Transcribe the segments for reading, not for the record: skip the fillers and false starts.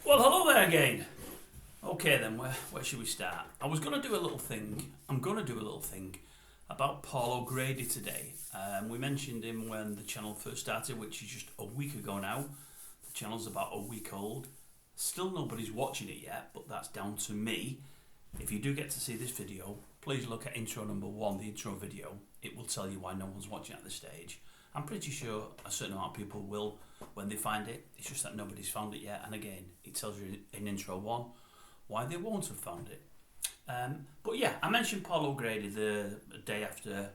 Well, hello there again. Okay then, where should we start? I was going to do a little thing. I'm going to do a little thing about Paul O Grady today. We mentioned him when the channel first started, which is just a week ago now. The channel's about a week old. Still nobody's watching it yet, but that's down to me. If you do get to see this video, please look at intro number 1, the intro video. It will tell you why no one's watching at this stage. I'm pretty sure a certain amount of people will when they find it. It's just that nobody's found it yet. And again, it tells you in intro 1 why they won't have found it. But yeah, I mentioned Paul O Grady the day after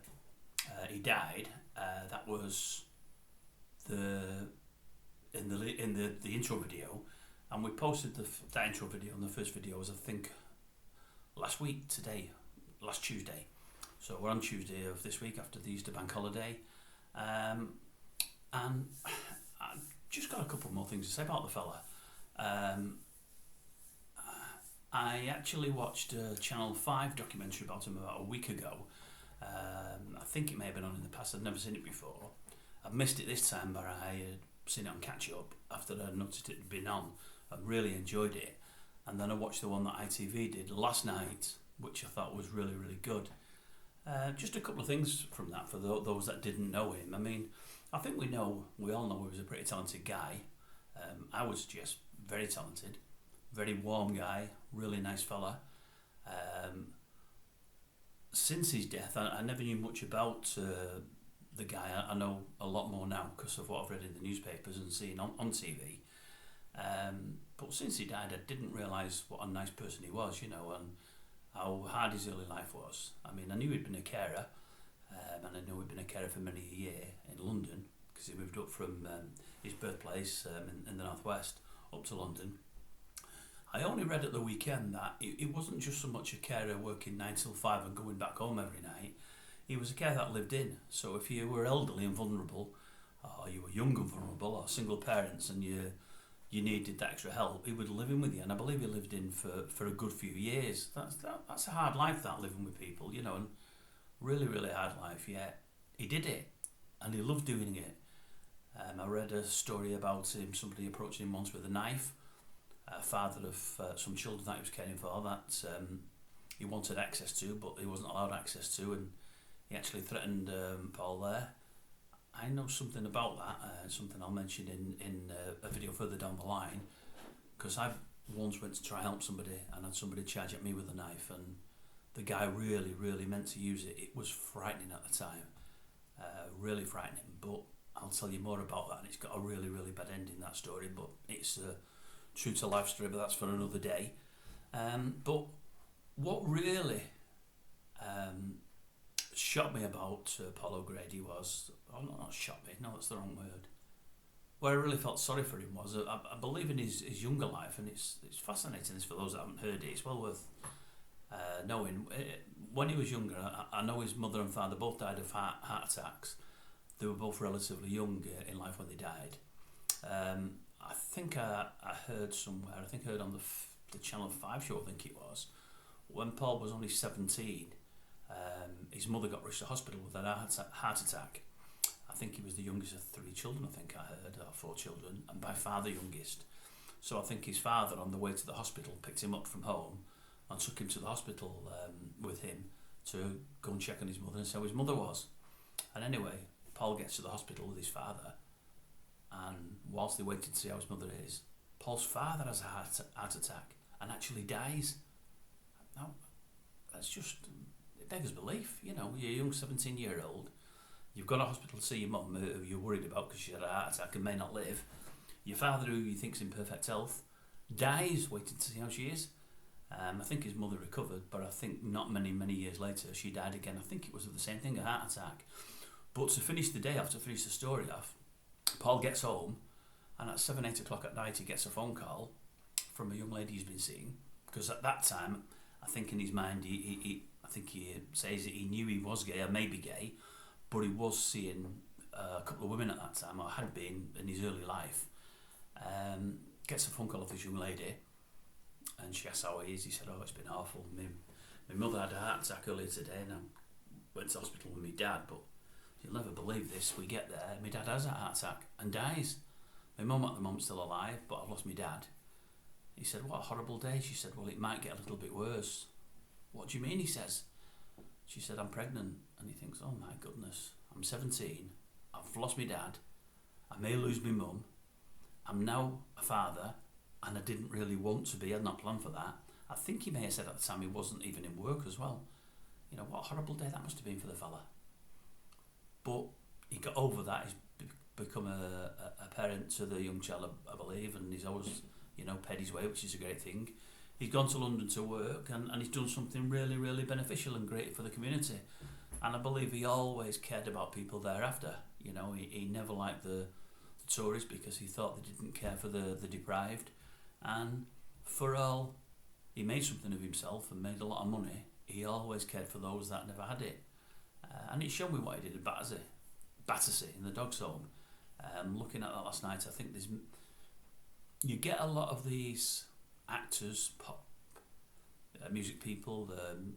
he died. That was in the intro video, and we posted that intro video. And the first video was, I think, last Tuesday. So we're on Tuesday of this week after the Easter bank holiday. And I've just got a couple more things to say about the fella. I actually watched a Channel 5 documentary about him about a week ago. I think it may have been on in the past. I'd never seen it before. I missed it this time, but I had seen it on catch up after I noticed it had been on. I really enjoyed it. And then I watched the one that ITV did last night, which I thought was really, really good. Just a couple of things from that for those that didn't know him. I mean, I think we all know he was a pretty talented guy. I was just very talented, very warm guy, really nice fella. Since his death, I never knew much about the guy. I know a lot more now because of what I've read in the newspapers and seen on TV. But since he died, I didn't realise what a nice person he was, and how hard his early life was. I mean, I knew he'd been a carer, and I knew he'd been a carer for many a year in London, because he moved up from his birthplace in the northwest up to London. I only read at the weekend that it wasn't just so much a carer working 9 till 5 and going back home every night. He was a carer that lived in. So if you were elderly and vulnerable, or you were young and vulnerable, or single parents, and you needed that extra help, he would live in with you. And I believe he lived in for a good few years. That's a hard life, that, living with people, and really, really hard life. Yet he did it, and he loved doing it. I read a story about him, somebody approaching him once with a knife, a father of some children that he was caring for, that he wanted access to, but he wasn't allowed access to, and he actually threatened Paul there. I know something about that, something I'll mention in a video further down the line, because I once went to try and help somebody and had somebody charge at me with a knife, and the guy really, really meant to use it. It was frightening at the time, really frightening, but I'll tell you more about that, and it's got a really, really bad ending, that story, but it's a true to life story, but that's for another day. But what really shocked me about Paul O Grady was, not shocked me, no, that's the wrong word. What I really felt sorry for him was, I believe in his younger life, and it's fascinating this for those that haven't heard it. It's well worth knowing. When he was younger, I know his mother and father both died of heart attacks. They were both relatively young in life when they died. I think I heard somewhere, I heard on the Channel 5 show, I think it was, when Paul was only 17, his mother got rushed to hospital with a heart attack. I think he was the youngest of 3 children, I think I heard, or 4 children, and by far the youngest. So I think his father, on the way to the hospital, picked him up from home and took him to the hospital with him to go and check on his mother and see how his mother was. And anyway, Paul gets to the hospital with his father, and whilst they waited to see how his mother is, Paul's father has a heart attack and actually dies. Now, that's just, it beggars belief. You're a young 17-year-old, you've gone to hospital to see your mum, who you're worried about because she had a heart attack and may not live. Your father, who you think's in perfect health, dies waiting to see how she is. I think his mother recovered, but I think not many years later she died again. I think it was of the same thing, a heart attack. But to finish the day off, to finish the story off, Paul gets home, and at 7-8 o'clock at night he gets a phone call from a young lady he's been seeing, because at that time, I think in his mind, he says that he knew he was gay, or maybe gay, but he was seeing a couple of women at that time, or had been in his early life. Gets a phone call of this young lady, and she asks how he is. He said, "Oh, it's been awful. My mother had a heart attack earlier today, and I went to hospital with my dad, but you'll never believe this. We get there, my dad has a heart attack and dies. My mum at the moment's still alive, but I've lost my dad." He said, "What a horrible day." She said, "Well, it might get a little bit worse." "What do you mean?" he says. She said, "I'm pregnant." And he thinks, "Oh my goodness, I'm 17, I've lost my dad, I may lose my mum, I'm now a father, and I didn't really want to be, I had not planned for that." I think he may have said at the time he wasn't even in work as well. You know, what a horrible day that must have been for the fella. But he got over that, he's become a parent to the young child, I believe, and he's always, you know, paid his way, which is a great thing. He's gone to London to work, and he's done something really, really beneficial and great for the community. And I believe he always cared about people thereafter. You know, he never liked the tourists because he thought they didn't care for the deprived. And for all he made something of himself and made a lot of money, he always cared for those that never had it. And it showed me what he did at Battersea in the dog's home. Looking at that last night, I think you get a lot of these actors, pop, music people,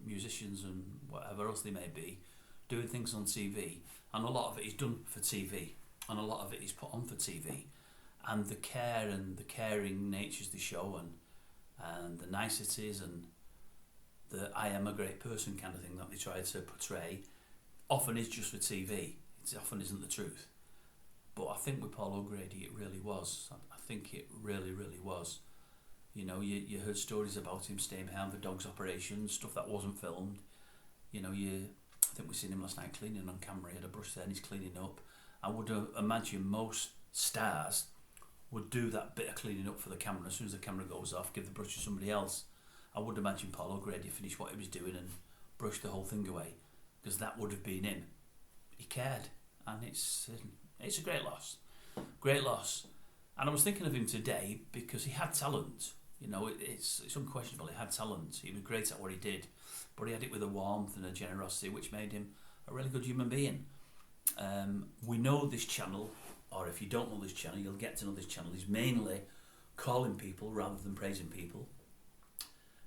musicians and whatever else they may be, doing things on TV, and a lot of it is done for TV, and a lot of it is put on for TV, and the care and the caring natures they show, and the niceties and the "I am a great person" kind of thing that they try to portray, often is just for TV. It often isn't the truth. But I think with Paul O Grady it really was. I think it really, really was. You know, you heard stories about him staying behind the dog's operations, stuff that wasn't filmed. You know, I think we seen him last night cleaning on camera. He had a brush there and he's cleaning up. I would imagine most stars would do that bit of cleaning up for the camera. As soon as the camera goes off, give the brush to somebody else. I would imagine Paul O Grady finished what he was doing and brushed the whole thing away, because that would have been him. He cared, and it's a great loss. Great loss. And I was thinking of him today because he had talent. You know, it's unquestionable, he had talent. He was great at what he did, but he had it with a warmth and a generosity which made him a really good human being. We know this channel, or if you don't know this channel, you'll get to know this channel. He's mainly calling people rather than praising people,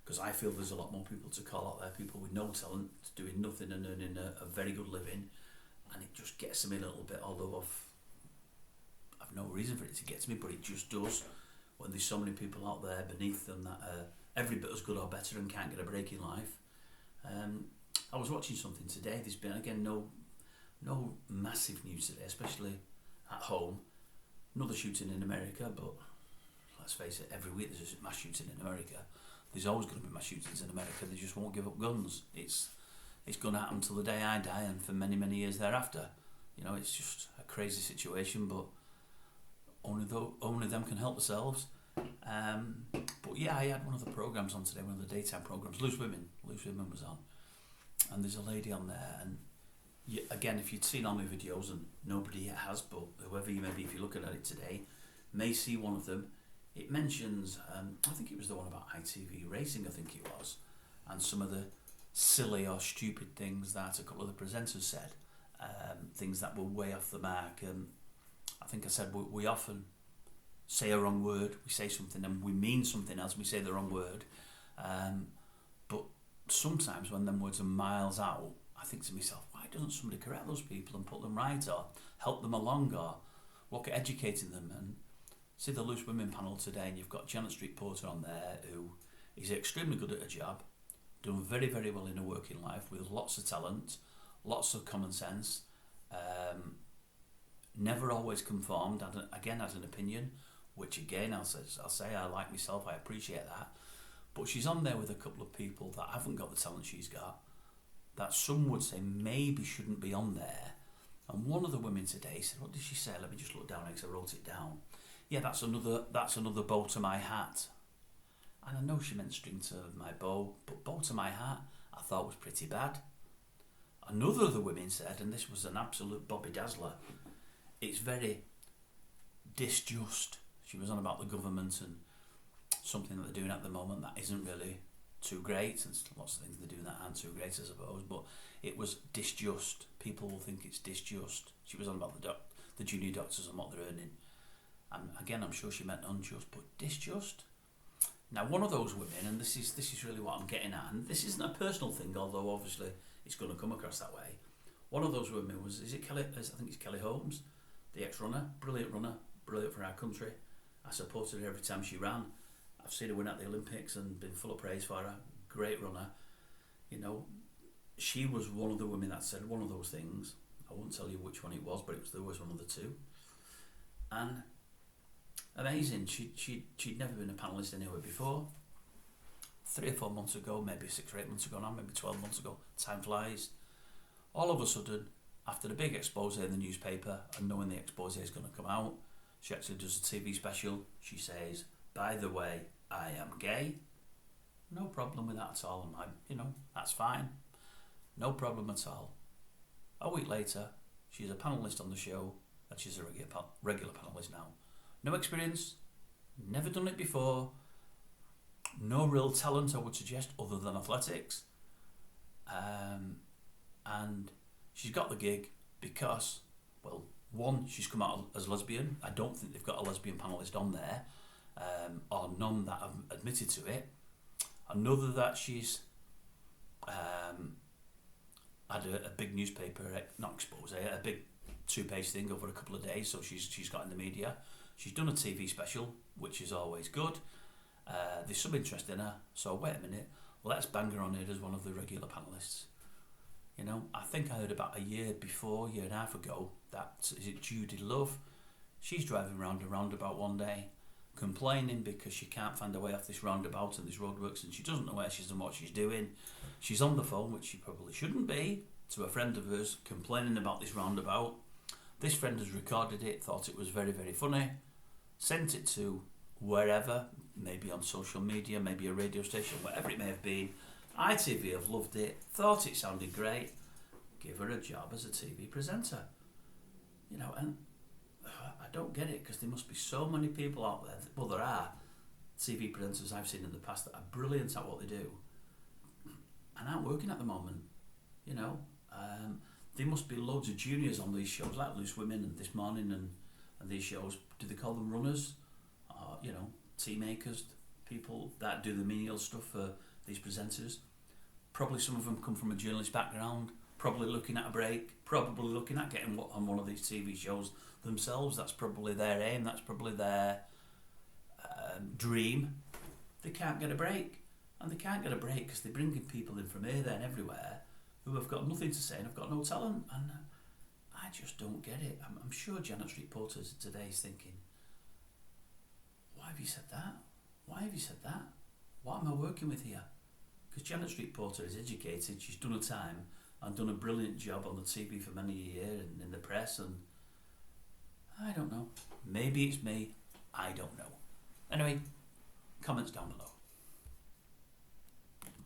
because I feel there's a lot more people to call out there, people with no talent, doing nothing and earning a very good living, and it just gets to me a little bit, although I've no reason for it to get to me, but it just does. When there's so many people out there beneath them that are every bit as good or better and can't get a break in life. I was watching something today. There's been, again, no massive news today, especially at home. Another shooting in America, but let's face it, every week there's a mass shooting in America. There's always going to be mass shootings in America. They just won't give up guns. It's going to happen till the day I die and for many, many years thereafter. You know, it's just a crazy situation, but only them can help themselves. But yeah, I had one of the programmes on today, one of the daytime programmes, Loose Women was on, and there's a lady on there, and again, if you'd seen all my videos, and nobody has, but whoever you may be, if you're looking at it today, may see one of them. It mentions, I think it was the one about ITV racing, I think it was, and some of the silly or stupid things that a couple of the presenters said, things that were way off the mark. I think I said we often say a wrong word, we say something and we mean something else, we say the wrong word. But sometimes when them words are miles out, I think to myself, why doesn't somebody correct those people and put them right, or help them along, or look at educating them? And see the Loose Women panel today, and you've got Janet Street Porter on there, who is extremely good at her job, done very, very well in her working life with lots of talent, lots of common sense, never always conformed, again has an opinion, which again I'll say I like myself, I appreciate that, but she's on there with a couple of people that haven't got the talent she's got, that some would say maybe shouldn't be on there. And one of the women today said, what did she say? Let me just look down because I wrote it down. Yeah, that's another bow to my hat. And I know she meant string to my bow, but bow to my hat I thought was pretty bad. Another of the women said, and this was an absolute Bobby Dazzler, it's very disjust. She was on about the government and something that they're doing at the moment that isn't really too great, and lots of things they're doing that aren't too great, I suppose, but it was disjust. People will think it's disjust. She was on about the junior doctors and what they're earning. And again, I'm sure she meant unjust, but disjust. Now, one of those women, and this is really what I'm getting at, and this isn't a personal thing, although obviously it's going to come across that way. One of those women was, I think it's Kelly Holmes, the ex-runner, brilliant for our country. I supported her every time she ran, I've seen her win at the Olympics and been full of praise for her. Great runner. You know, she was one of the women that said one of those things. I won't tell you which one it was, but there was one of the two. And amazing. She'd never been a panellist anywhere before. 3 or 4 months ago, maybe 6 or 8 months ago now, maybe 12 months ago, time flies. All of a sudden, after the big expose in the newspaper and knowing the expose is going to come out, she actually does a TV special. She says, by the way, I am gay. No problem with that at all. I'm like, you know, that's fine. No problem at all. A week later, she's a panellist on the show and she's a regular panellist now. No experience, never done it before, no real talent I would suggest other than athletics. And she's got the gig because, well, one, she's come out as lesbian. I don't think they've got a lesbian panellist on there, or none that have admitted to it. Another that she's had a big newspaper, not expose, a big 2-page thing over a couple of days, so she's got in the media. She's done a TV special, which is always good. There's some interest in her, so wait a minute, let's bang her on it as one of the regular panellists. You know, I think I heard about a year and a half ago, that, is it Judy Love? She's driving round a roundabout one day, complaining because she can't find her way off this roundabout and these roadworks, and she doesn't know where she is and what she's doing. She's on the phone, which she probably shouldn't be, to a friend of hers, complaining about this roundabout. This friend has recorded it, thought it was very, very funny, sent it to wherever, maybe on social media, maybe a radio station, whatever it may have been. ITV have loved it, thought it sounded great, give her a job as a TV presenter. You know, and I don't get it, because there must be so many people out there, well, there are TV presenters I've seen in the past that are brilliant at what they do and aren't working at the moment. You know, there must be loads of juniors on these shows, like Loose Women and This Morning and these shows. Do they call them runners? You know, tea makers, people that do the menial stuff for these presenters. Probably some of them come from a journalist background, probably looking at a break, probably looking at getting on one of these TV shows themselves. That's probably their aim, that's probably their dream. They can't get a break. And they can't get a break because they're bringing people in from here, there and everywhere who have got nothing to say and have got no talent. And I just don't get it. I'm sure Janet Street Porter today is thinking, why have you said that? Why have you said that? What am I working with here? Because Janet Street Porter is educated, she's done her time and done a brilliant job on the TV for many years and in the press, and I don't know. Maybe it's me, I don't know. Anyway, comments down below.